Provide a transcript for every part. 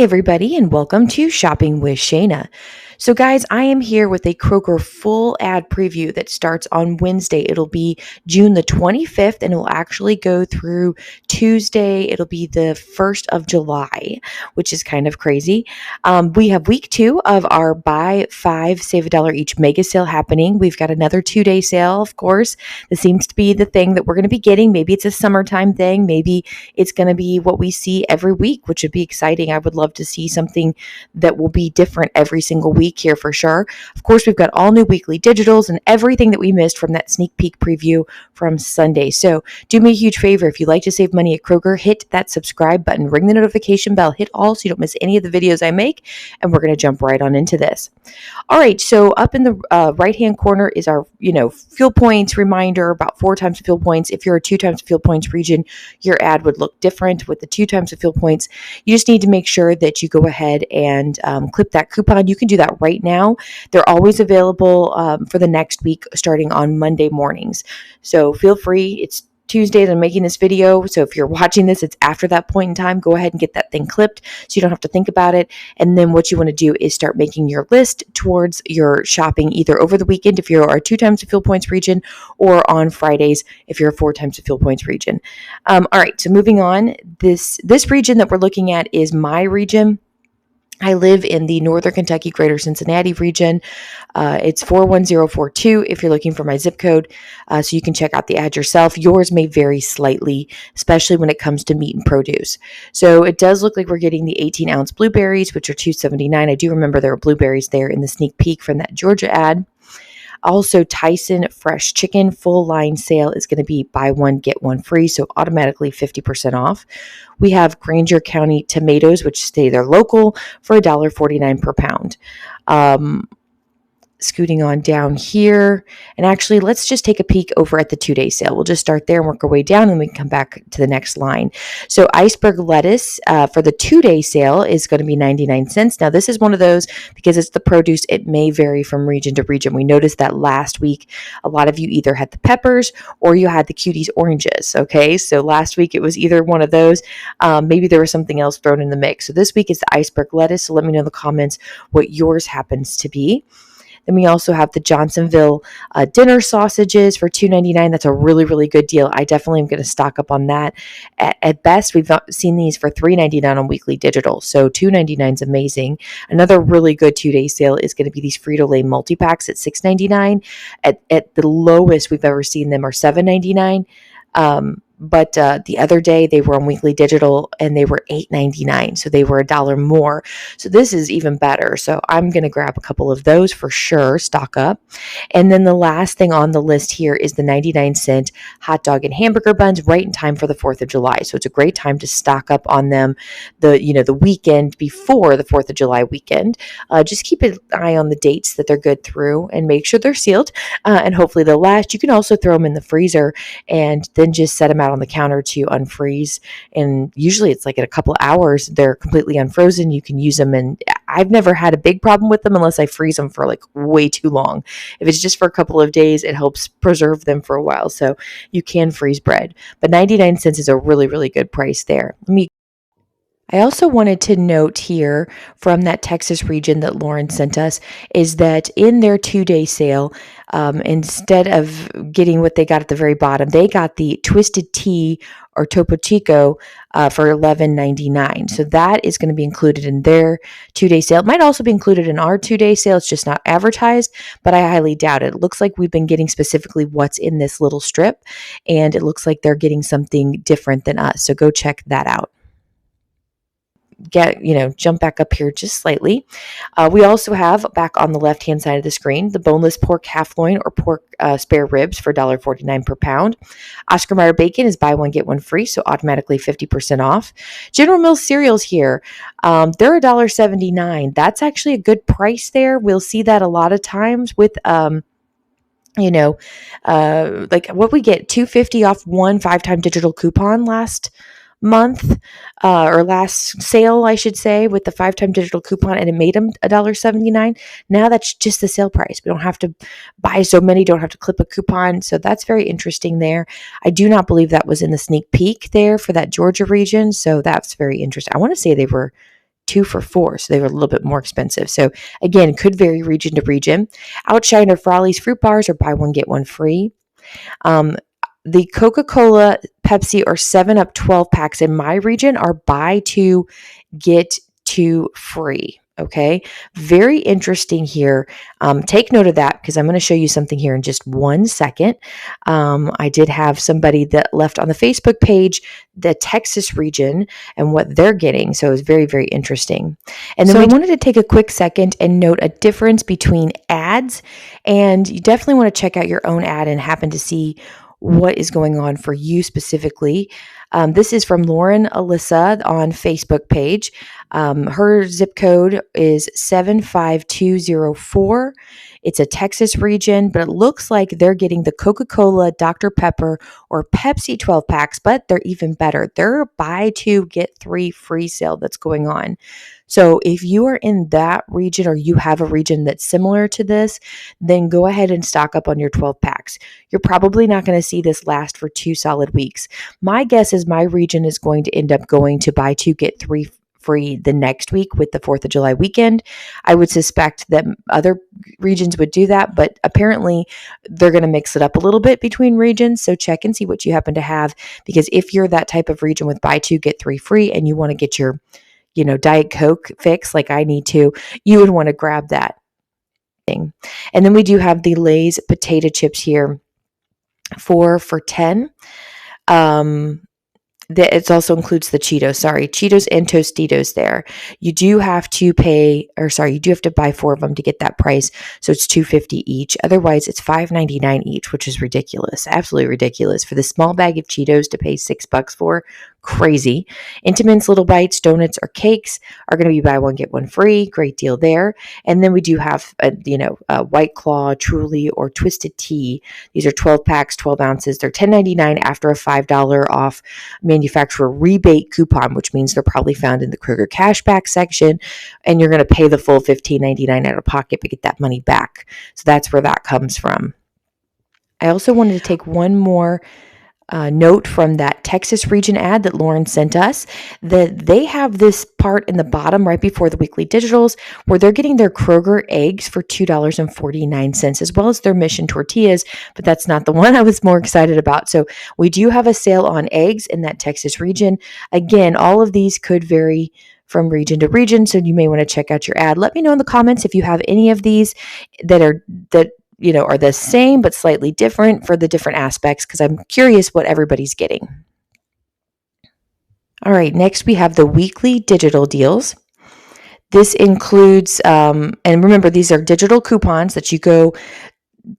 everybody, and welcome to Shopping with Shana. So, guys, I am here with a Kroger full ad preview that starts on Wednesday. It'll be June the 25th, and it will actually go through Tuesday. It'll be the 1st of July, which is kind of crazy. We have week 2 of our buy 5, save $1 each mega sale happening. We've got another 2-day sale, of course. This seems to be the thing that we're going to be getting. Maybe it's a summertime thing. Maybe it's going to be what we see every week, which would be exciting. I would love to see something that will be different every single week here for sure. Of course, we've got all new weekly digitals and everything that we missed from that sneak peek preview from Sunday. So do me a huge favor. If you like to save money at Kroger, hit that subscribe button, ring the notification bell, hit all so you don't miss any of the videos I make. And we're going to jump right on into this. All right. So up in the right-hand corner is our, fuel points reminder, about 4 times the fuel points. If you're a 2 times the fuel points region, your ad would look different with the 2 times the fuel points. You just need to make sure that you go ahead and clip that coupon. You can do that right now. They're always available for the next week starting on Monday mornings. So feel free. It's Tuesday that I'm making this video. So if you're watching this, it's after that point in time. Go ahead and get that thing clipped so you don't have to think about it. And then what you want to do is start making your list towards your shopping either over the weekend if you're a 2 times the fuel points region or on Fridays if you're a 4 times the fuel points region. All right. So moving on, this region that we're looking at is my region. I live in the Northern Kentucky, Greater Cincinnati region. It's 41042 if you're looking for my zip code, so you can check out the ad yourself. Yours may vary slightly, especially when it comes to meat and produce. So it does look like we're getting the 18-ounce blueberries, which are $2.79. I do remember there were blueberries there in the sneak peek from that Georgia ad. Also, Tyson fresh chicken full line sale is going to be buy one, get one free, so automatically 50% off. We have Granger County tomatoes, which stay there local, for $1.49 per pound. Scooting on down here, and actually let's just take a peek over at the 2-day sale. We'll just start there and work our way down, and we can come back to the next line. So iceberg lettuce for the 2-day sale is going to be 99 cents. Now this is one of those, because it's the produce, it may vary from region to region. We noticed that last week a lot of you either had the peppers or you had the cuties oranges. Okay, so last week it was either one of those. Maybe there was something else thrown in the mix. So this week is the iceberg lettuce. So let me know in the comments what yours happens to be. Then we also have the Johnsonville dinner sausages for $2.99. That's a really, really good deal. I definitely am going to stock up on that. At best, we've seen these for $3.99 on weekly digital. So $2.99 is amazing. Another really good 2-day sale is going to be these Frito-Lay multi-packs at $6.99. At the lowest we've ever seen them are $7.99. But the other day they were on weekly digital and they were $8.99. So they were $1 more. So this is even better. So I'm going to grab a couple of those for sure, stock up. And then the last thing on the list here is the 99-cent hot dog and hamburger buns right in time for the 4th of July. So it's a great time to stock up on them the weekend before the 4th of July weekend. Just keep an eye on the dates that they're good through and make sure they're sealed. And hopefully they'll last. You can also throw them in the freezer and then just set them out on the counter to unfreeze, and usually it's like in a couple of hours they're completely unfrozen. You can use them, and I've never had a big problem with them unless I freeze them for like way too long. If it's just for a couple of days, it helps preserve them for a while. So you can freeze bread, but 99 cents is a really, really good price there. I also wanted to note here from that Texas region that Lauren sent us is that in their 2-day sale, instead of getting what they got at the very bottom, they got the Twisted Tea or Topo Chico for $11.99. So that is going to be included in their 2-day sale. It might also be included in our 2-day sale. It's just not advertised, but I highly doubt it. It looks like we've been getting specifically what's in this little strip, and it looks like they're getting something different than us. So go check that out. Jump back up here just slightly. We also have back on the left-hand side of the screen, the boneless pork half loin or pork spare ribs for $1.49 per pound. Oscar Mayer bacon is buy one, get one free, so automatically 50% off. General Mills cereals here, they're $1.79. That's actually a good price there. We'll see that a lot of times with like what we get, $2.50 off one 5-time digital coupon last month or last sale, I should say, with the 5-time digital coupon, and it made them $1.79. Now that's just the sale price. We don't have to buy so many, don't have to clip a coupon. So that's very interesting there. I do not believe that was in the sneak peek there for that Georgia region. So that's very interesting. I want to say they were 2 for $4. So they were a little bit more expensive. So again, could vary region to region. Outshine or Frawley's fruit bars are buy one, get one free. The Coca-Cola, Pepsi, or 7-Up 12 packs in my region are buy two, get two free. Okay, very interesting here. Take note of that because I'm going to show you something here in just 1 second. I did have somebody that left on the Facebook page the Texas region and what they're getting. So it was very, very interesting. And then I wanted to take a quick second and note a difference between ads, and you definitely want to check out your own ad and happen to see what is going on for you specifically. This is from Lauren Alyssa on Facebook page. Her zip code is 75204. It's a Texas region, but it looks like they're getting the Coca-Cola, Dr. Pepper, or Pepsi 12 packs, but they're even better. They're a buy two, get three free sale that's going on. So if you are in that region or you have a region that's similar to this, then go ahead and stock up on your 12 packs. You're probably not going to see this last for 2 solid weeks. My guess is my region is going to end up going to buy two, get three free the next week with the 4th of July weekend. I would suspect that other regions would do that, but apparently they're going to mix it up a little bit between regions. So check and see what you happen to have, because if you're that type of region with buy two, get three free and you want to get your Diet Coke fix like I need to, you would want to grab that thing. And then we do have the Lay's potato chips here, 4 for $10. It also includes the Cheetos and Tostitos there. You do have to buy 4 of them to get that price. So it's $2.50 each. Otherwise, it's $5.99 each, which is ridiculous. Absolutely ridiculous. For the small bag of Cheetos to pay $6 for, crazy. Intimates, Little Bites, donuts, or cakes are going to be buy one, get one free. Great deal there. And then we do have, White Claw, Truly, or Twisted Tea. These are 12 packs, 12 ounces. They're $10.99 after a $5 off manufacturer rebate coupon, which means they're probably found in the Kroger cashback section, and you're going to pay the full $15.99 out of pocket but get that money back. So that's where that comes from. I also wanted to take one more note from that Texas region ad that Lauren sent us, that they have this part in the bottom right before the weekly digitals where they're getting their Kroger eggs for $2.49, as well as their Mission tortillas, but that's not the one I was more excited about. So we do have a sale on eggs in that Texas region. Again, all of these could vary from region to region, so you may want to check out your ad. Let me know in the comments if you have any of these that are the same but slightly different for the different aspects, because I'm curious what everybody's getting. All right, next we have the weekly digital deals. This includes, and remember, these are digital coupons that you go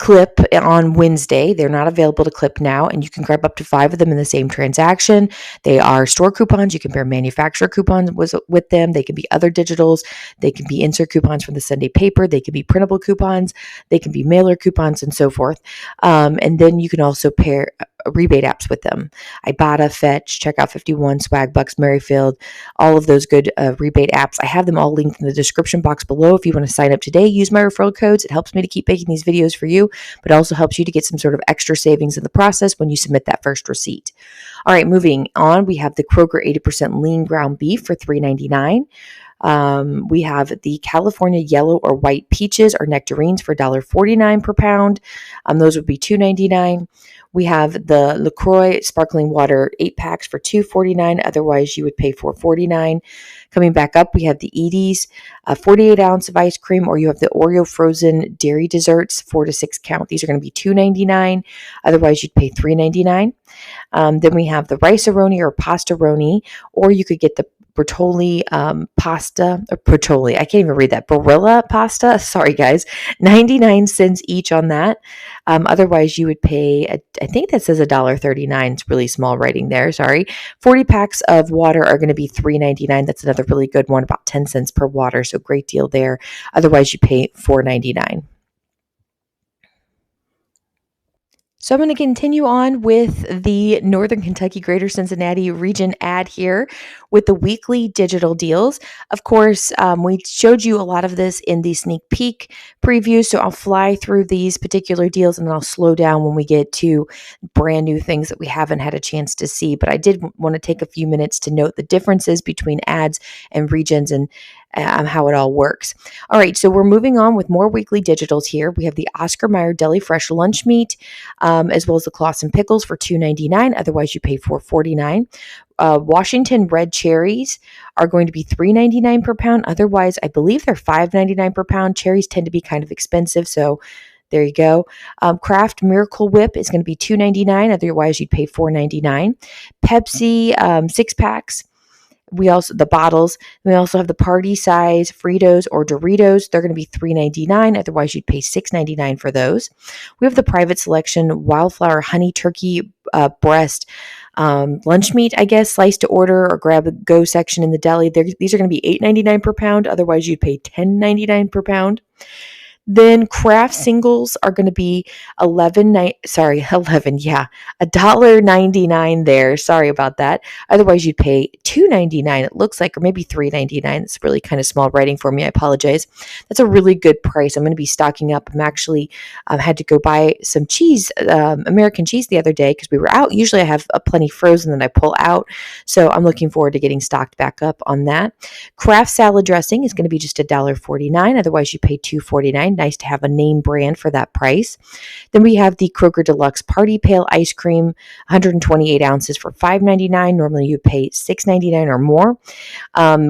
clip on Wednesday. They're not available to clip now, and you can grab up to 5 of them in the same transaction. They are store coupons. You can pair manufacturer coupons with them. They can be other digitals. They can be insert coupons from the Sunday paper. They can be printable coupons. They can be mailer coupons, and so forth. And then you can also pair rebate apps with them. Ibotta, Fetch, Checkout 51, Swagbucks, Merrifield, all of those good rebate apps. I have them all linked in the description box below. If you want to sign up today, use my referral codes. It helps me to keep making these videos for you, but also helps you to get some sort of extra savings in the process when you submit that first receipt. All right, moving on, we have the Kroger 80% lean ground beef for $3.99. We have the California yellow or white peaches or nectarines for $1.49 per pound. Those would be $2.99. We have the LaCroix sparkling water 8 packs for $2.49. Otherwise, you would pay $4.49. Coming back up, we have the Edie's 48 ounce of ice cream, or you have the Oreo frozen dairy desserts, 4 to 6 count. These are going to be $2.99. Otherwise, you'd pay $3.99. Then we have the rice-a-roni or pasta-roni, or you could get the Bertolli pasta, or Bertolli, I can't even read that, Barilla pasta, sorry guys, 99 cents each on that. Otherwise, you would pay, I think that says $1.39, it's really small writing there, sorry. 40 packs of water are going to be $3.99, that's another really good one, about 10 cents per water, so great deal there. Otherwise, you pay $4.99. So I'm going to continue on with the Northern Kentucky Greater Cincinnati region ad here with the weekly digital deals. Of course, we showed you a lot of this in the sneak peek preview, so I'll fly through these particular deals and then I'll slow down when we get to brand new things that we haven't had a chance to see. But I did want to take a few minutes to note the differences between ads and regions and how it all works. All right, so we're moving on with more weekly digitals here. We have the Oscar Mayer Deli Fresh Lunch Meat, as well as the Clausen pickles for $2.99. Otherwise, you pay $4.49. Washington red cherries are going to be $3.99 per pound. Otherwise, I believe they're $5.99 per pound. Cherries tend to be kind of expensive, so there you go. Kraft Miracle Whip is going to be $2.99. Otherwise, you'd pay $4.99. Pepsi 6 packs. We also the bottles. We also have the party size Fritos or Doritos. They're going to be $3.99. Otherwise, you'd pay $6.99 for those. We have the private selection Wildflower Honey Turkey breast lunch meat, I guess, sliced to order or grab a go section in the deli. These are going to be $8.99 per pound. Otherwise, you'd pay $10.99 per pound. Then Kraft singles are going to be 11, yeah, $1.99 there. Sorry about that. Otherwise, you'd pay $2.99. It looks like, or maybe $3.99. It's really kind of small writing for me. I apologize. That's a really good price. I'm going to be stocking up. I'm actually had to go buy some cheese, American cheese, the other day because we were out. Usually, I have plenty frozen that I pull out, so I'm looking forward to getting stocked back up on that. Kraft salad dressing is going to be just $1.49. Otherwise, you pay $2.49. Nice to have a name brand for that price. Then we have the Kroger Deluxe Party Pail Ice Cream, 128 ounces for $5.99. Normally you pay $6.99 or more.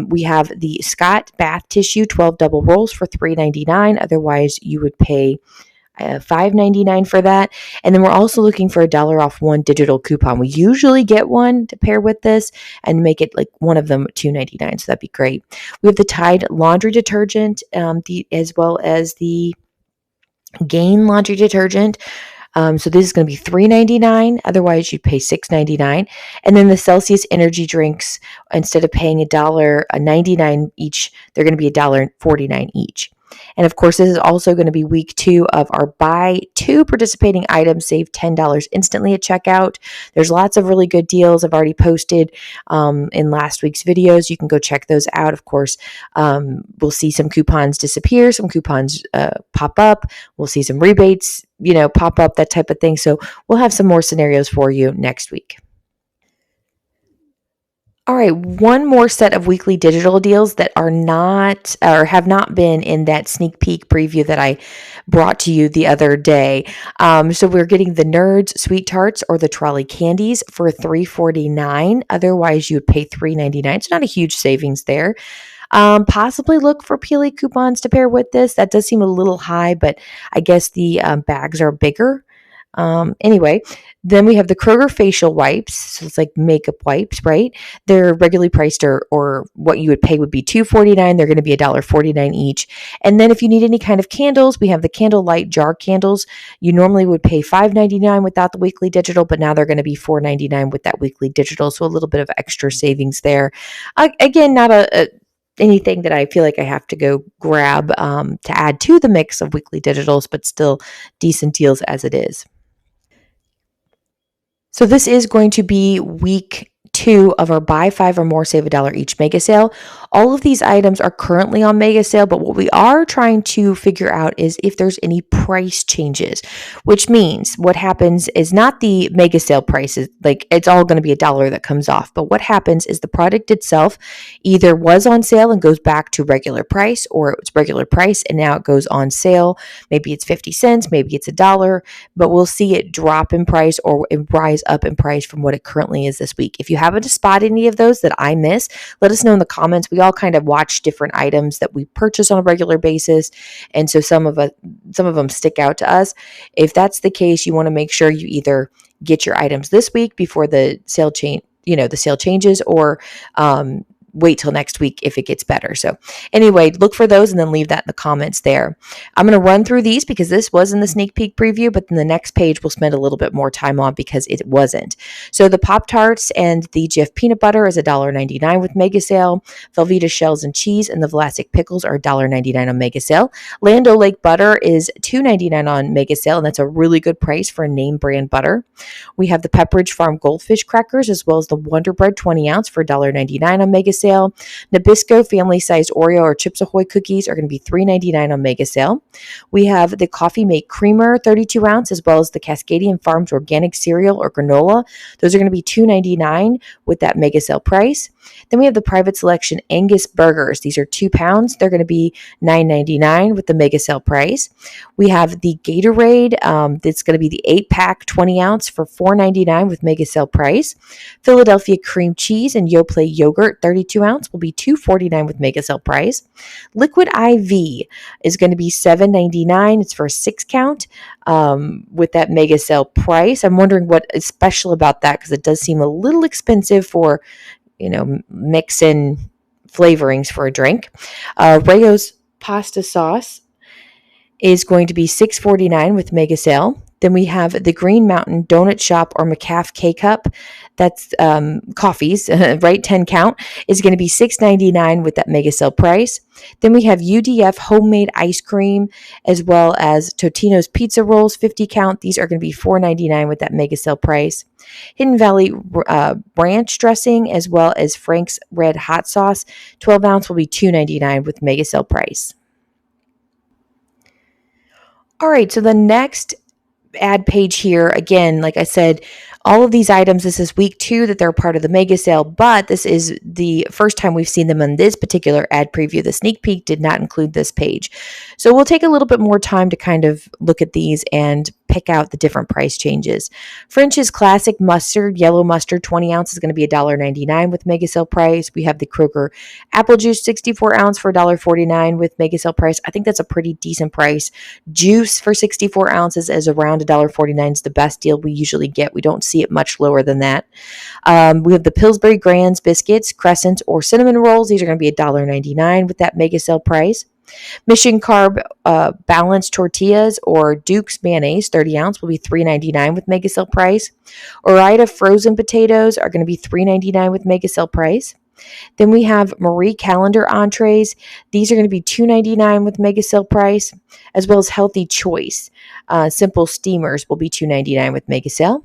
We have the Scott Bath Tissue 12 double rolls for $3.99. Otherwise you would pay $5.99 for that. And then we're also looking for $1 off one digital coupon. We usually get one to pair with this and make it like one of them $2.99. So that'd be great. We have the Tide laundry detergent, as well as the Gain laundry detergent. So this is going to be $3.99. Otherwise, you'd pay $6.99. And then the Celsius energy drinks, instead of paying $1.99 each, they're going to be $1.49 each. And of course, this is also going to be week 2 of our buy 2 participating items, save $10 instantly at checkout. There's lots of really good deals I've already posted in last week's videos. You can go check those out. Of course, we'll see some coupons disappear, some coupons pop up. We'll see some rebates, pop up, that type of thing. So we'll have some more scenarios for you next week. All right, one more set of weekly digital deals that are not or have not been in that sneak peek preview that I brought to you the other day. So we're getting the Nerds Sweet Tarts or the Trolley Candies for $3.49. Otherwise, you would pay $3.99. It's not a huge savings there. Possibly look for Peely coupons to pair with this. That does seem a little high, but I guess the bags are bigger. Anyway, then we have the Kroger facial wipes. So it's like makeup wipes, right? They're regularly priced or what you would pay would be $2.49. They're going to be $1.49 each. And then if you need any kind of candles, we have the Candlelight jar candles. You normally would pay $5.99 without the weekly digital, but now they're going to be $4.99 with that weekly digital. So a little bit of extra savings there. Again, not anything that I feel like I have to go grab to add to the mix of weekly digitals, but still decent deals as it is. So this is going to be week 2 of our buy 5 or more, save $1 each mega sale. All of these items are currently on mega sale, but what we are trying to figure out is if there's any price changes, which means what happens is not the mega sale prices, like it's all going to be $1 that comes off, but what happens is the product itself either was on sale and goes back to regular price, or it was regular price and now it goes on sale. Maybe it's 50 cents, maybe it's $1, but we'll see it drop in price or rise up in price from what it currently is this week. If you happen to spot any of those that I miss, let us know in the comments. We all kind of watch different items that we purchase on a regular basis, and so some of them stick out to us. If that's the case, you want to make sure you either get your items this week before the sale change, the sale changes, or wait till next week if it gets better. So anyway, look for those and then leave that in the comments there. I'm going to run through these because this was in the sneak peek preview, but then the next page we'll spend a little bit more time on because it wasn't. So the Pop-Tarts and the Jif peanut butter is $1.99 with mega sale. Velveeta shells and cheese and the Vlasic pickles are $1.99 on mega sale. Land O'Lake butter is $2.99 on mega sale, and that's a really good price for a name brand butter. We have the Pepperidge Farm Goldfish crackers as well as the Wonder Bread 20 ounce for $1.99 on mega sale. Nabisco family sized Oreo or Chips Ahoy cookies are going to be $3.99 on mega sale. We have the Coffee Mate Creamer 32 ounce as well as the Cascadian Farms organic cereal or granola. Those are going to be $2.99 with that mega sale price. Then we have the Private Selection Angus burgers. These are 2 pounds. They're going to be $9.99 with the mega sale price. We have the Gatorade. That's going to be the 8-pack 20 ounce for $4.99 with mega sale price. Philadelphia cream cheese and Yoplait yogurt 32 ounce will be $2.49 with mega sale price. Liquid IV is going to be $7.99. It's for a 6 count with that mega sale price. I'm wondering what is special about that because it does seem a little expensive for mix in flavorings for a drink. Rayo's pasta sauce is going to be $6.49 with mega sale. Then we have the Green Mountain Donut Shop or McCaff K-Cup. That's coffees, right? 10 count is going to be $6.99 with that mega sale price. Then we have UDF homemade ice cream as well as Totino's pizza rolls, 50 count. These are going to be $4.99 with that mega sale price. Hidden Valley ranch dressing as well as Frank's red hot sauce, 12 ounce will be $2.99 with mega sale price. All right, so the next ad page here, again, like I said, all of these items, this is week 2 that they're part of the mega sale, but this is the first time we've seen them in this particular ad preview. The sneak peek did not include this page. So we'll take a little bit more time to kind of look at these and pick out the different price changes. French's Classic Mustard, Yellow Mustard, 20 ounce is going to be $1.99 with mega sale price. We have the Kroger Apple Juice, 64 ounce for $1.49 with mega sale price. I think that's a pretty decent price. Juice for 64 ounces is around $1.49 is the best deal we usually get. We don't see it much lower than that. We have the Pillsbury Grands biscuits, crescent, or cinnamon rolls. These are going to be $1.99 with that mega sale price. Mission Carb Balanced Tortillas or Duke's Mayonnaise, 30 ounce, will be $3.99 with mega sale price. Ore-Ida frozen potatoes are going to be $3.99 with mega sale price. Then we have Marie Calendar entrees. These are going to be $2.99 with mega sale price, as well as Healthy Choice. Simple steamers will be $2.99 with mega sale.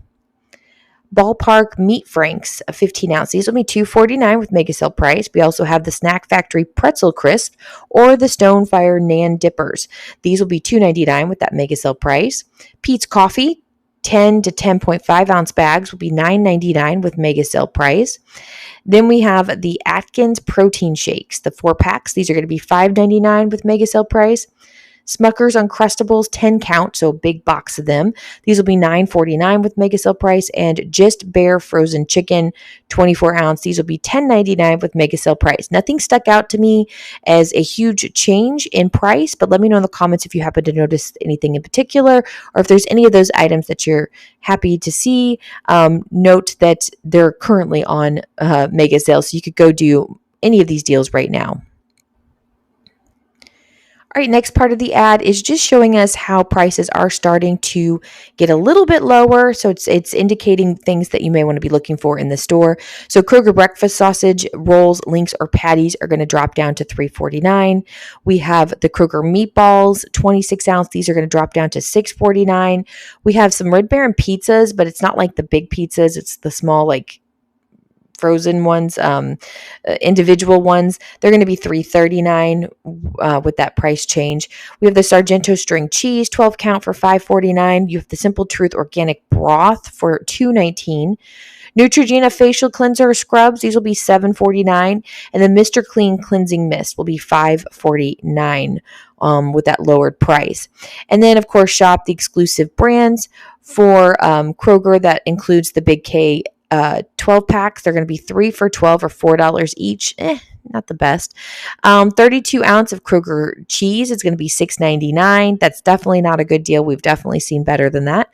Ballpark Meat Franks, a 15 ounce. These will be $2.49 with mega sale price. We also have the Snack Factory Pretzel Crisp or the Stonefire Nan Dippers. These will be $2.99 with that mega sale price. Pete's Coffee, 10 to 10.5 ounce bags will be $9.99 with mega sale price. Then we have the Atkins Protein Shakes, the 4 packs. These are going to be $5.99 with mega sale price. Smucker's Uncrustables 10 count, so a big box of them. These will be $9.49 with mega sale price. And Just Bare Frozen Chicken 24 ounce. These will be $10.99 with mega sale price. Nothing stuck out to me as a huge change in price, but let me know in the comments if you happen to notice anything in particular or if there's any of those items that you're happy to see. Note that they're currently on mega sale, so you could go do any of these deals right now. All right, next part of the ad is just showing us how prices are starting to get a little bit lower. So it's indicating things that you may want to be looking for in the store. So Kroger breakfast sausage rolls, links, or patties are going to drop down to $3.49. We have the Kroger meatballs, 26 ounce. These are going to drop down to $6.49. We have some Red Baron pizzas, but it's not like the big pizzas. It's the small, like, frozen ones, individual ones. They're going to be $3.39 with that price change. We have the Sargento string cheese, 12 count for $5.49. You have the Simple Truth organic broth for $2.19. Neutrogena facial cleanser or scrubs, these will be $7.49. And then Mr. Clean cleansing mist will be $5.49 with that lowered price. And then, of course, shop the exclusive brands for Kroger. That includes the Big K 12 packs. They're going to be 3 for $12 or $4 each. not the best. 32 ounce of Kroger cheese is going to be $6.99. That's definitely not a good deal. We've definitely seen better than that.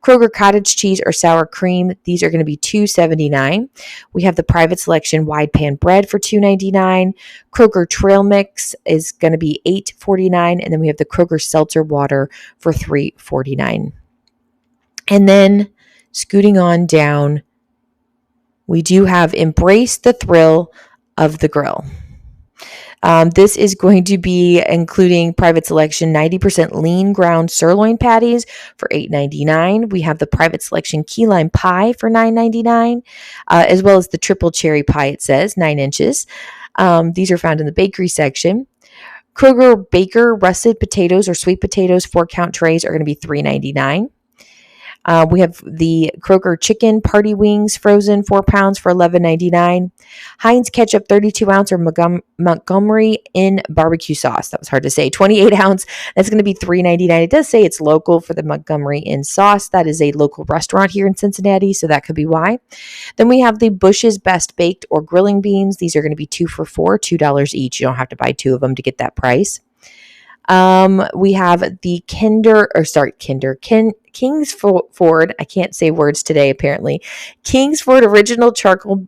Kroger cottage cheese or sour cream, these are going to be $2.79. We have the private selection wide pan bread for $2.99. Kroger trail mix is going to be $8.49, and then we have the Kroger seltzer water for $3.49. And then scooting on down, we do have Embrace the Thrill of the Grill. This is going to be including private selection 90% lean ground sirloin patties for $8.99. We have the private selection key lime pie for $9.99, as well as the triple cherry pie, it says, 9 inches. These are found in the bakery section. Kroger Baker russet potatoes or sweet potatoes 4-count trays are going to be $3.99. We have the Kroger chicken party wings frozen 4 pounds for $11.99. Heinz ketchup 32 ounce or Montgomery in barbecue sauce. That was hard to say. 28 ounce. That's going to be $3.99. It does say it's local for the Montgomery in sauce. That is a local restaurant here in Cincinnati, so that could be why. Then we have the Bush's Best Baked or grilling beans. These are going to be 2 for $4, $2 each. You don't have to buy 2 of them to get that price. We have the Kingsford. I can't say words today, apparently. Kingsford original charcoal,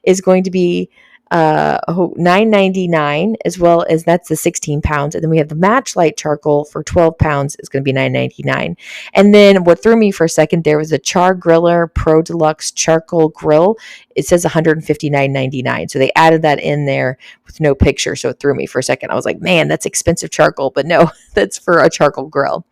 is going to be, $9.99, as well as that's the 16 pounds. And then we have the Matchlight charcoal for 12 pounds. It's going to be $9.99. And then what threw me for a second there was a Char Griller Pro Deluxe charcoal grill. It says $159.99. So they added that in there with no picture. So it threw me for a second. I was like, man, that's expensive charcoal. But no, that's for a charcoal grill.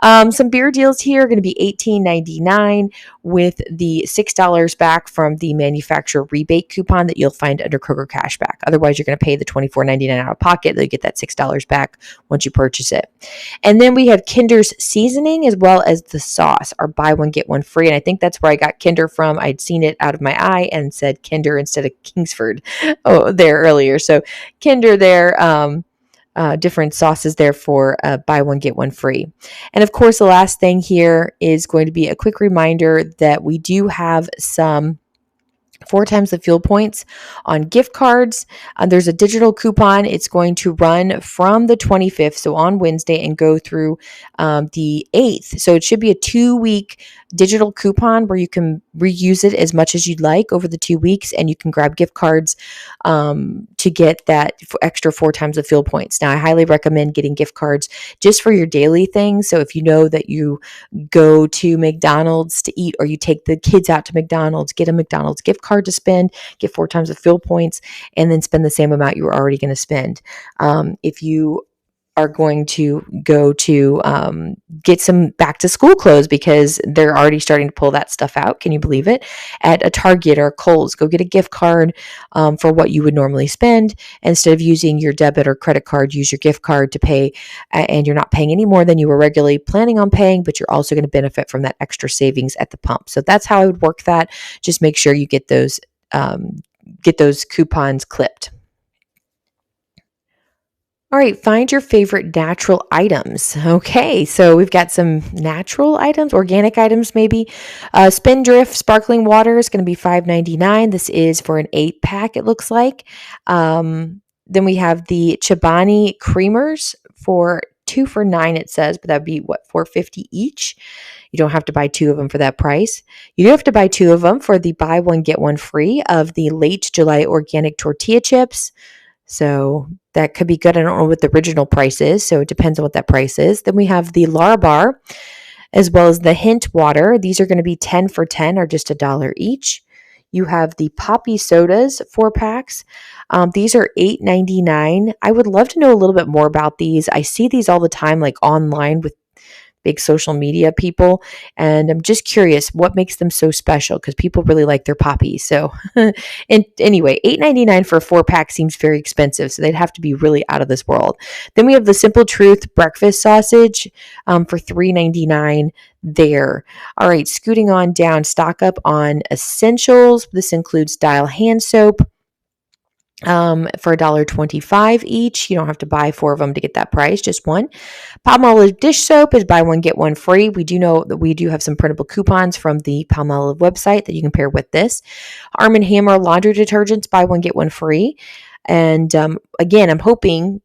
Some beer deals here are going to be $18.99 with the $6 back from the manufacturer rebate coupon that you'll find under Kroger Cashback. Otherwise, you're going to pay the $24.99 out of pocket. They'll get that $6 back once you purchase it. And then we have Kinder's seasoning as well as the sauce, our buy one, get one free. And I think that's where I got Kinder from. I'd seen it out of my eye and said Kinder instead of Kingsford there earlier. So Kinder there, different sauces there for buy one, get one free. And of course, the last thing here is going to be a quick reminder that we do have some 4 times the fuel points on gift cards. There's a digital coupon. It's going to run from the 25th, so on Wednesday, and go through the 8th. So it should be a 2-week digital coupon where you can reuse it as much as you'd like over the 2 weeks, and you can grab gift cards to get that extra 4 times the fuel points. Now, I highly recommend getting gift cards just for your daily things. So if you know that you go to McDonald's to eat, or you take the kids out to McDonald's, get a McDonald's gift card to spend, get 4 times the fuel points, and then spend the same amount you were already going to spend. If you are going to go to get some back to school clothes, because they're already starting to pull that stuff out. Can you believe it? At a Target or Kohl's, go get a gift card for what you would normally spend. Instead of using your debit or credit card, use your gift card to pay, and you're not paying any more than you were regularly planning on paying, but you're also going to benefit from that extra savings at the pump. So that's how I would work that. Just make sure you get those coupons clipped. All right, find your favorite natural items. Okay, so we've got some natural items, organic items maybe. Spindrift sparkling water is going to be $5.99. This is for an 8-pack, it looks like. Then we have the Chobani creamers for 2 for $9, it says, but that'd be $4.50 each. You don't have to buy 2 of them for that price. You do have to buy 2 of them for the buy one, get one free of the late July organic tortilla chips. So that could be good. I don't know what the original price is, so it depends on what that price is. Then we have the Larabar as well as the Hint water. These are going to be 10 for $10, or just $1 each. You have the Poppy sodas, 4 packs. These are $8.99. I would love to know a little bit more about these. I see these all the time, like online with big social media people, and I'm just curious what makes them so special, because people really like their poppies. So and anyway, $8.99 for a 4-pack seems very expensive, so they'd have to be really out of this world. Then we have the Simple Truth breakfast sausage for $3.99 there. All right, scooting on down, stock up on essentials. This includes Dial hand soap for $1.25 each. You don't have to buy 4 of them to get that price, just 1. Palmolive dish soap is buy one, get one free. We do know that we do have some printable coupons from the Palmolive website that you can pair with this. Arm & Hammer laundry detergents, buy one, get one free. And again, I'm hoping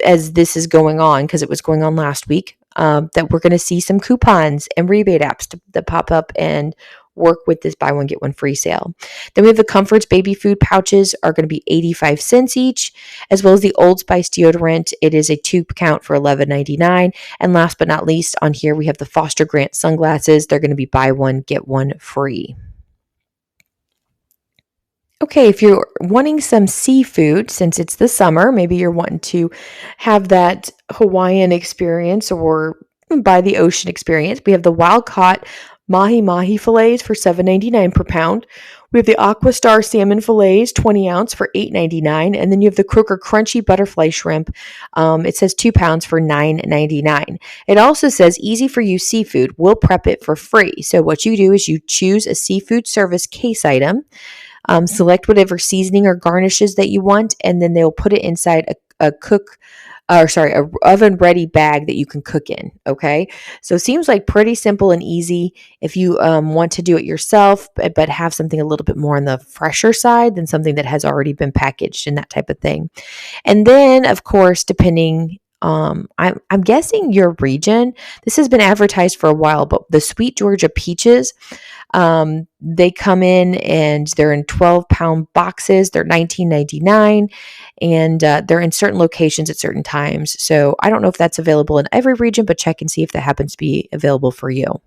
as this is going on, because it was going on last week, that we're going to see some coupons and rebate apps that pop up and work with this buy one, get one free sale. Then we have the Comforts baby food pouches are going to be 85 cents each, as well as the Old Spice deodorant. It is a 2 count for $11.99. And last but not least, on here, we have the Foster Grant sunglasses. They're going to be buy one, get one free. Okay, if you're wanting some seafood, since it's the summer, maybe you're wanting to have that Hawaiian experience or by the ocean experience. We have the wild caught mahi mahi fillets for $7.99 per pound. We have the Aqua Star salmon fillets, 20 ounce for $8.99. And then you have the Kroger crunchy butterfly shrimp. It says 2 pounds for $9.99. It also says easy for you seafood. We'll prep it for free. So what you do is you choose a seafood service case item. Select whatever seasoning or garnishes that you want, and then they'll put it inside a oven ready bag that you can cook in. Okay, so it seems like pretty simple and easy if you want to do it yourself, but have something a little bit more on the fresher side than something that has already been packaged and that type of thing. And then, of course, depending. I'm guessing your region. This has been advertised for a while, but the Sweet Georgia peaches, they come in and they're in 12-pound boxes. They're $19.99, and they're in certain locations at certain times. So I don't know if that's available in every region, but check and see if that happens to be available for you.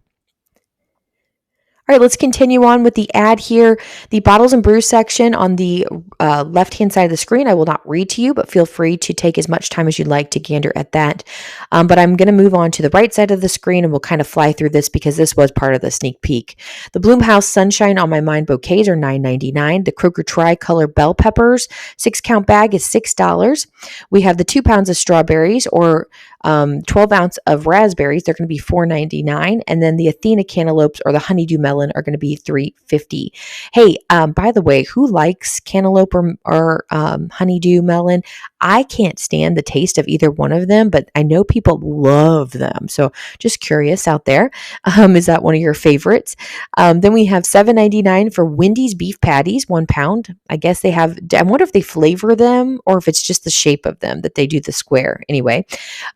All right, let's continue on with the ad here. The bottles and brews section on the left-hand side of the screen, I will not read to you, but feel free to take as much time as you'd like to gander at that. But I'm going to move on to the right side of the screen, and we'll kind of fly through this because this was part of the sneak peek. The Bloomhouse Sunshine on My Mind bouquets are $9.99. The Kroger Tricolor Bell Peppers 6-count bag is $6. We have the 2 pounds of strawberries or 12 ounce of raspberries. They're going to be $4.99. And then the Athena cantaloupes or the honeydew melon are going to be $3.50. Hey, by the way, who likes cantaloupe or honeydew melon? I can't stand the taste of either one of them, but I know people love them. So just curious out there. Is that one of your favorites? Then we have $7.99 for Wendy's beef patties, 1 pound. I guess they have, I wonder if they flavor them or if it's just the shape of them that they do the square. Anyway,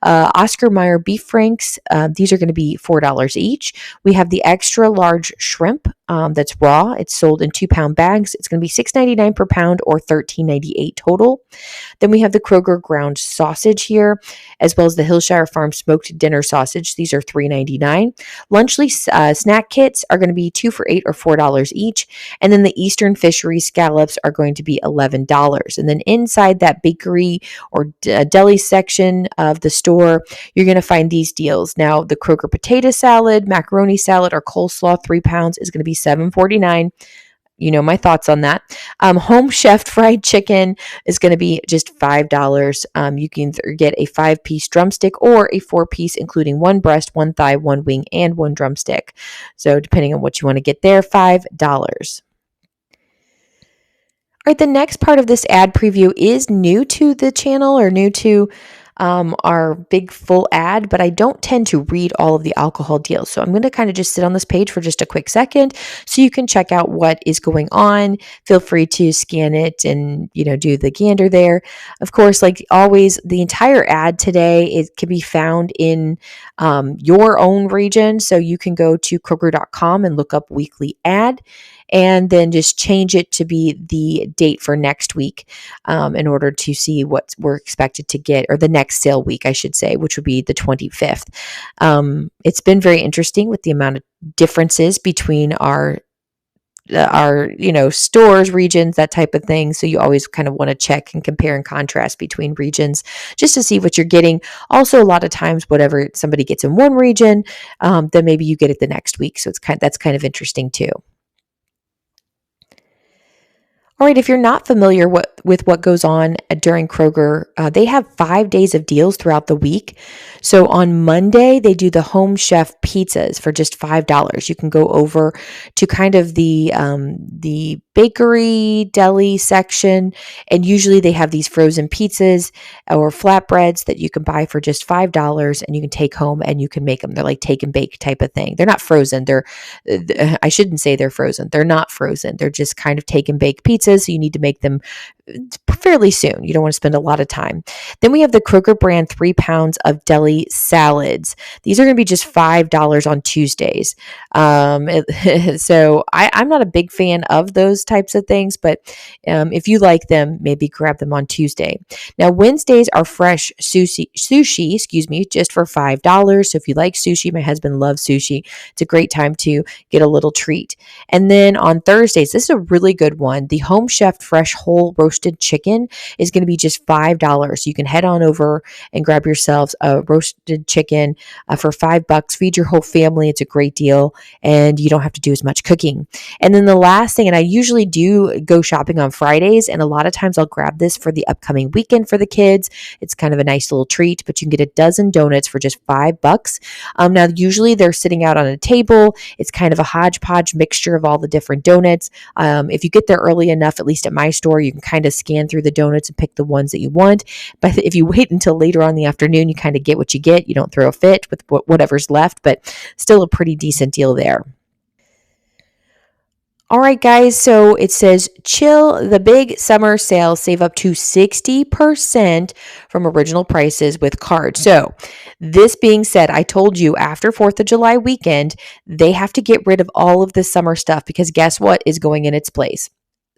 Oscar Mayer beef franks, these are going to be $4 each. We have the extra large shrimp that's raw. It's sold in 2-pound bags. It's going to be $6.99 per pound or $13.98 total. Then we have the Kroger ground sausage here, as well as the Hillshire Farm smoked dinner sausage. These are $3.99. Lunchly snack kits are going to be 2 for $8 or $4 each. And then the Eastern Fisheries scallops are going to be $11. And then inside that bakery or deli section of the store, you're going to find these deals. Now, the Kroger potato salad, macaroni salad, or coleslaw, 3 pounds is going to be $7.49. You know my thoughts on that. Home chef fried chicken is going to be just $5. You can get a 5-piece drumstick or a 4-piece, including 1 breast, 1 thigh, 1 wing, and 1 drumstick. So depending on what you want to get there, $5. All right, the next part of this ad preview is new to the channel or new to our big full ad, but I don't tend to read all of the alcohol deals. So I'm going to kind of just sit on this page for just a quick second so you can check out what is going on. Feel free to scan it and, do the gander there. Of course, like always, the entire ad today, it can be found in your own region. So you can go to Kroger.com and look up weekly ad, and then just change it to be the date for next week in order to see what we're expected to get, or the next sale week, I should say, which would be the 25th. It's been very interesting with the amount of differences between our stores, regions, that type of thing. So you always kind of want to check and compare and contrast between regions just to see what you're getting. Also, a lot of times, whatever somebody gets in one region, then maybe you get it the next week. So that's kind of interesting too. All right, if you're not familiar with what goes on during Kroger, they have 5 days of deals throughout the week. So on Monday, they do the home chef pizzas for just $5. You can go over to kind of the bakery deli section, and usually they have these frozen pizzas or flatbreads that you can buy for just $5, and you can take home and you can make them. They're like take and bake type of thing. They're not frozen. I shouldn't say they're frozen. They're not frozen. They're just kind of take and bake pizzas prices, so you need to make them fairly soon. You don't want to spend a lot of time. Then we have the Kroger brand 3 pounds of deli salads. These are going to be just $5 on Tuesdays. So I'm not a big fan of those types of things, but if you like them, maybe grab them on Tuesday. Now, Wednesdays are fresh sushi, just for $5. So if you like sushi, my husband loves sushi. It's a great time to get a little treat. And then on Thursdays, this is a really good one. The Home Chef Fresh Whole Roasted Chicken is going to be just $5. You can head on over and grab yourselves a roasted chicken for $5. Feed your whole family. It's a great deal, and you don't have to do as much cooking. And then the last thing, and I usually do go shopping on Fridays, and a lot of times I'll grab this for the upcoming weekend for the kids. It's kind of a nice little treat, but you can get a dozen donuts for just $5. Now, usually they're sitting out on a table. It's kind of a hodgepodge mixture of all the different donuts. If you get there early enough, at least at my store, you can kind of scan through the donuts and pick the ones that you want. But if you wait until later on in the afternoon, you kind of get what you get. You don't throw a fit with whatever's left, but still a pretty decent deal there. All right, guys. So it says chill the big summer sale, save up to 60% from original prices with card. So this being said, I told you after 4th of July weekend, they have to get rid of all of the summer stuff because guess what is going in its place?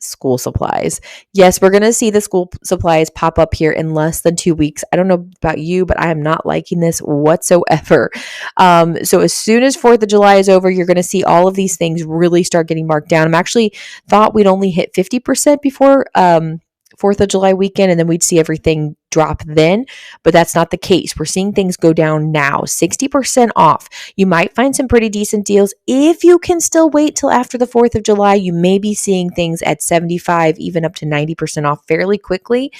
School supplies. Yes, we're going to see the school supplies pop up here in less than 2 weeks. I don't know about you, but I am not liking this whatsoever. So as soon as 4th of July is over, you're going to see all of these things really start getting marked down. I'm actually thought we'd only hit 50% before 4th of July weekend, and then we'd see everything drop then, but that's not the case. We're seeing things go down now, 60% off. You might find some pretty decent deals. If you can still wait till after the 4th of July, you may be seeing things at 75, even up to 90% off fairly quickly.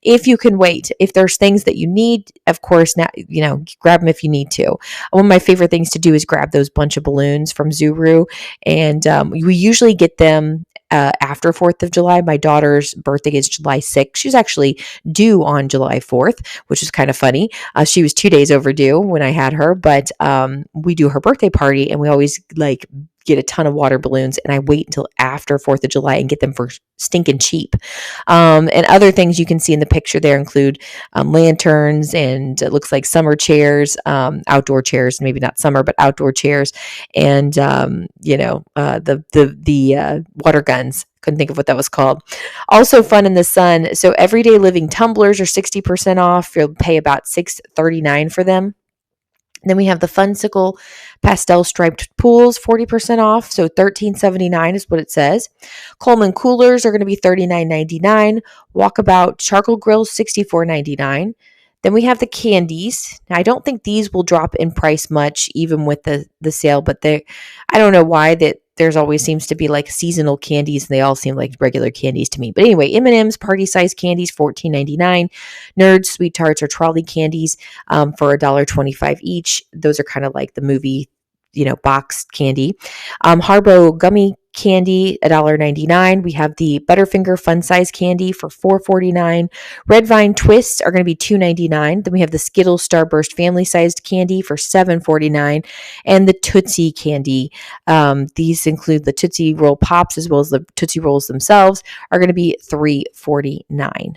If you can wait, if there's things that you need, of course, now, grab them if you need to. One of my favorite things to do is grab those bunch of balloons from Zuru, and we usually get them after 4th of July. My daughter's birthday is July 6th. She's actually due on July 4th, which is kind of funny. She was 2 days overdue when I had her, but we do her birthday party and we always get a ton of water balloons, and I wait until after 4th of July and get them for stinking cheap. And other things you can see in the picture there include lanterns, and it looks like summer chairs, outdoor chairs, maybe not summer, but outdoor chairs, and the water guns. Couldn't think of what that was called. Also fun in the sun. So everyday living tumblers are 60% off. You'll pay about $6.39 for them. Then we have the Funsicle pastel striped pools, 40% off. So $13.79 is what it says. Coleman coolers are going to be $39.99. Walkabout charcoal grills, $64.99. Then we have the candies. Now, I don't think these will drop in price much, even with the sale, but I don't know why that there's always seems to be like seasonal candies, and they all seem like regular candies to me. But anyway, M&M's party size candies, $14.99. Nerds sweet tarts or trolley candies for $1.25 each. Those are kind of like the movie, box candy. Haribo gummy candy, $1.99. We have the Butterfinger fun size candy for $4.49. Red Vine twists are going to be $2.99. Then we have the Skittles Starburst family sized candy for $7.49, and the Tootsie candy. These include the Tootsie Roll Pops as well as the Tootsie Rolls themselves, are going to be $3.49.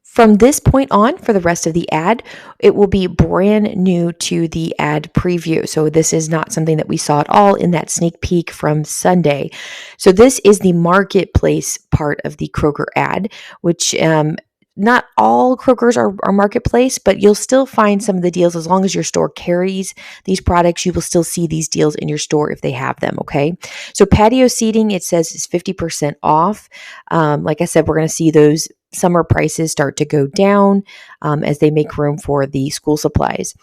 From this point on, for the rest of the ad, it will be brand new to the ad preview. So this is not something that we saw at all in that sneak peek from Sunday. So this is the marketplace part of the Kroger ad, which not all Krogers are marketplace, but you'll still find some of the deals. As long as your store carries these products, you will still see these deals in your store if they have them, okay? So patio seating, it says, is 50% off. Like I said, we're going to see those summer prices start to go down as they make room for the school supplies.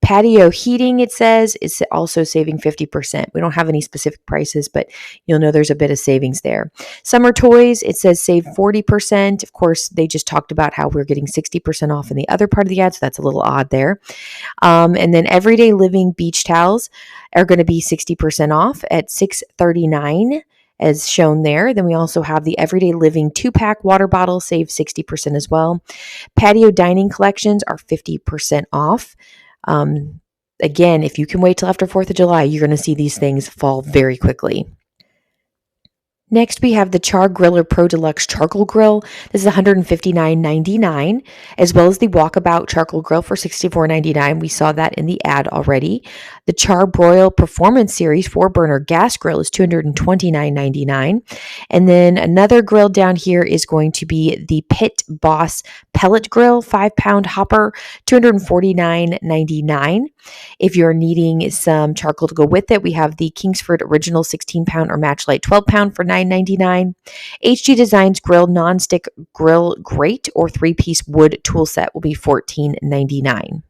Patio heating, it says, is also saving 50%. We don't have any specific prices, but you'll know there's a bit of savings there. Summer toys, it says save 40%. Of course, they just talked about how we're getting 60% off in the other part of the ad, so that's a little odd there. And then everyday living beach towels are going to be 60% off at $6.39. As shown there. Then we also have the Everyday Living 2-pack water bottle, save 60% as well. Patio dining collections are 50% off. Again, if you can wait till after 4th of July, you're going to see these things fall very quickly. Next, we have the Char Griller Pro Deluxe Charcoal Grill. This is $159.99, as well as the Walkabout Charcoal Grill for $64.99. We saw that in the ad already. The Char Broil Performance Series 4-burner gas grill is $229.99. And then another grill down here is going to be the Pit Boss Pellet Grill 5-pound hopper, $249.99. If you're needing some charcoal to go with it, we have the Kingsford Original 16-pound or Matchlight 12-pound for $9.99. HG Designs Grill Nonstick Grill Grate or 3-piece wood tool set will be $14.99.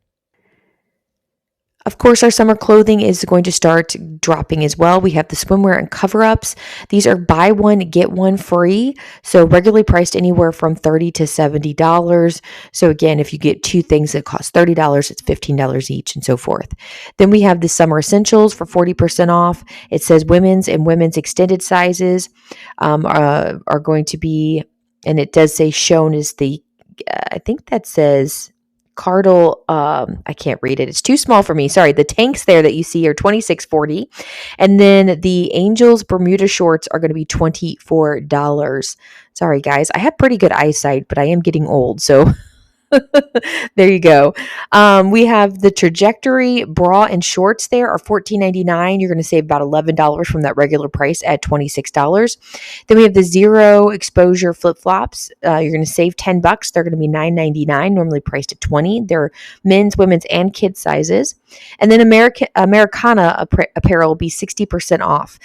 Of course, our summer clothing is going to start dropping as well. We have the swimwear and cover-ups. These are buy one, get one free. So regularly priced anywhere from $30 to $70. So again, if you get two things that cost $30, it's $15 each and so forth. Then we have the summer essentials for 40% off. It says women's and women's extended sizes are going to be, and it does say shown as the, I think that says Cardinal, I can't read it. It's too small for me. Sorry. The tanks there that you see are $26.40. And then the Angels Bermuda shorts are going to be $24. Sorry, guys. I have pretty good eyesight, but I am getting old. So there you go. We have the Trajectory bra and shorts there are $14.99. You're going to save about $11 from that regular price at $26. Then we have the Zero Exposure flip-flops. You're going to save $10. They're going to be $9.99, normally priced at $20. They're men's, women's, and kids sizes. And then Americana apparel will be 60% off.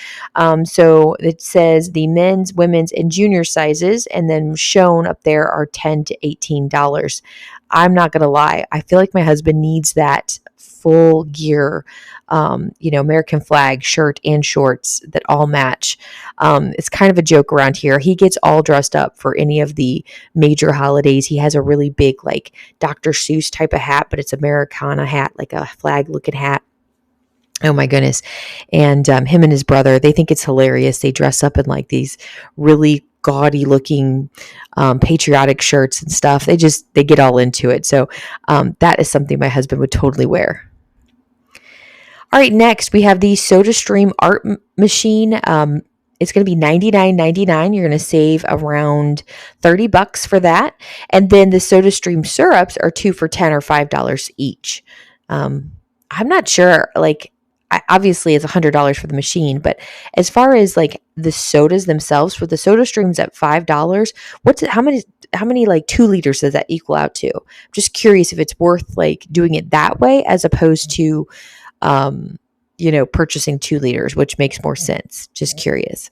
So it says the men's, women's, and junior sizes, and then shown up there are $10 to $18. I'm not going to lie. I feel like my husband needs that full gear, American flag shirt and shorts that all match. It's kind of a joke around here. He gets all dressed up for any of the major holidays. He has a really big, like Dr. Seuss type of hat, but it's Americana hat, like a flag looking hat. Oh my goodness. And him and his brother, they think it's hilarious. They dress up in like these really gaudy looking patriotic shirts and stuff. They get all into it. So that is something my husband would totally wear. All right, next we have the SodaStream art machine. It's going to be $99.99. You're going to save around $30 for that. And then the SodaStream syrups are 2 for $10 or $5 each. I'm not sure, obviously it's $100 for the machine, but as far as like the sodas themselves, for the Soda Streams at $5, how many like 2 liters does that equal out to? I'm just curious if it's worth like doing it that way as opposed to, purchasing 2 liters, which makes more sense. Just curious.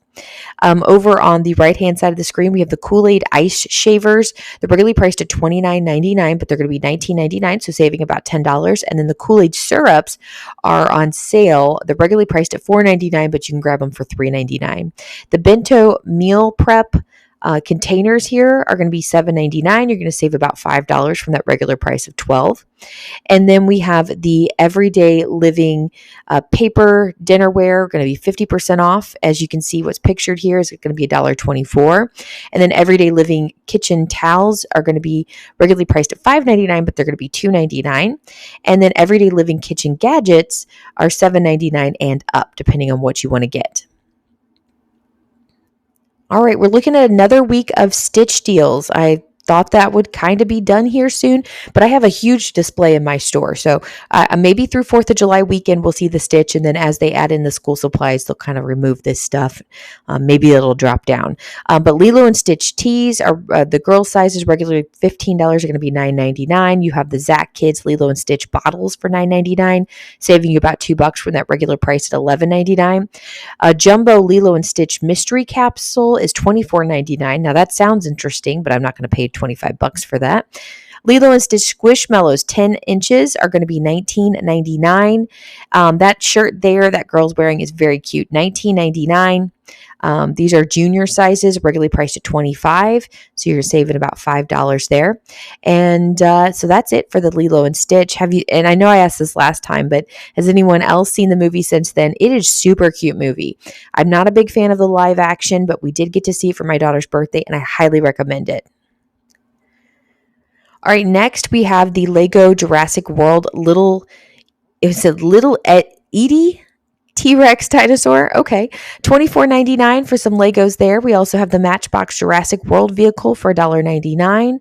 Over on the right-hand side of the screen, we have the Kool-Aid Ice Shavers. They're regularly priced at $29.99, but they're going to be $19.99, so saving about $10. And then the Kool-Aid syrups are on sale. They're regularly priced at $4.99, but you can grab them for $3.99. The Bento Meal Prep containers here are going to be $7.99. You're going to save about $5 from that regular price of $12. And then we have the Everyday Living paper dinnerware, going to be 50% off. As you can see, what's pictured here is going to be $1.24. And then Everyday Living kitchen towels are going to be regularly priced at $5.99, but they're going to be $2.99. And then Everyday Living kitchen gadgets are $7.99 and up, depending on what you want to get. All right, we're looking at another week of Stitch deals. I thought that would kind of be done here soon, but I have a huge display in my store. So maybe through 4th of July weekend, we'll see the Stitch. And then as they add in the school supplies, they'll kind of remove this stuff. Maybe it'll drop down. But Lilo and Stitch tees are the girl sizes regularly $15 are going to be $9.99. You have the Zach Kids Lilo and Stitch bottles for $9.99, saving you about $2 from that regular price at $11.99. Jumbo Lilo and Stitch mystery capsule is $24.99. Now that sounds interesting, but I'm not going to pay $25 for that. Lilo and Stitch Squishmallows 10 inches are going to be $19.99. That shirt there that girl's wearing is very cute. $19.99. These are junior sizes, regularly priced at $25. So you're saving about $5 there. And so that's it for the Lilo and Stitch. And I know I asked this last time, but has anyone else seen the movie since then? It is super cute movie. I'm not a big fan of the live action, but we did get to see it for my daughter's birthday, and I highly recommend it. All right, next we have the Lego Jurassic World Little Edie T-Rex dinosaur. Okay. $24.99 for some Legos there. We also have the Matchbox Jurassic World vehicle for $1.99.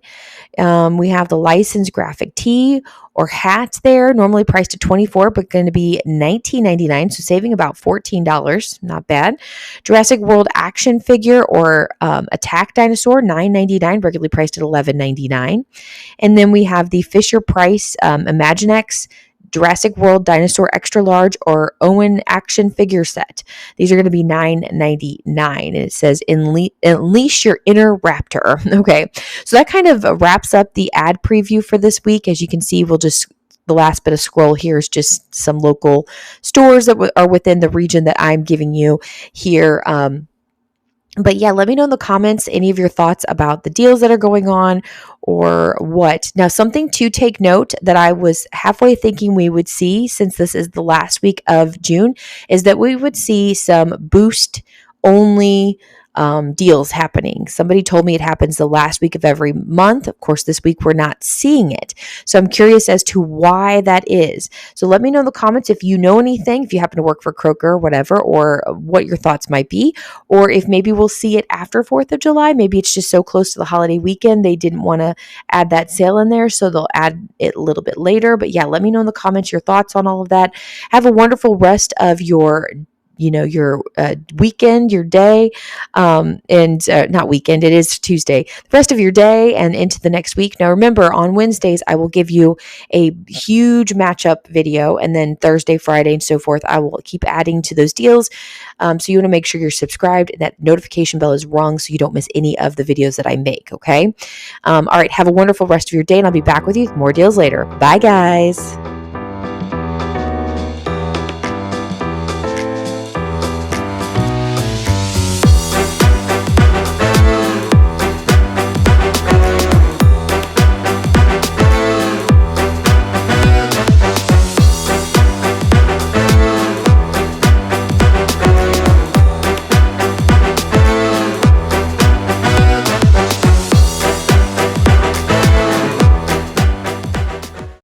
We have the licensed graphic tee or hat there, normally priced at $24, but going to be $19.99, so saving about $14. Not bad. Jurassic World action figure or attack dinosaur, $9.99, regularly priced at $11.99. And then we have the Fisher Price Imaginext Jurassic World Dinosaur Extra Large or Owen action figure set. These are going to be $9.99. And it says, unleash your inner raptor. Okay. So that kind of wraps up the ad preview for this week. As you can see, the last bit of scroll here is just some local stores that are within the region that I'm giving you here. But yeah, let me know in the comments any of your thoughts about the deals that are going on or what. Now, something to take note that I was halfway thinking we would see, since this is the last week of June, is that we would see some boost only deals happening. Somebody told me it happens the last week of every month. Of course, this week we're not seeing it. So I'm curious as to why that is. So let me know in the comments if you know anything, if you happen to work for Kroger or whatever, or what your thoughts might be, or if maybe we'll see it after 4th of July. Maybe it's just so close to the holiday weekend, they didn't want to add that sale in there, so they'll add it a little bit later. But yeah, let me know in the comments your thoughts on all of that. Have a wonderful rest of your weekend, your day, and not weekend, it is Tuesday, the rest of your day and into the next week. Now, remember, on Wednesdays, I will give you a huge matchup video, and then Thursday, Friday, and so forth, I will keep adding to those deals. So you want to make sure you're subscribed and that notification bell is rung so you don't miss any of the videos that I make, okay? All right, have a wonderful rest of your day, and I'll be back with you with more deals later. Bye, guys.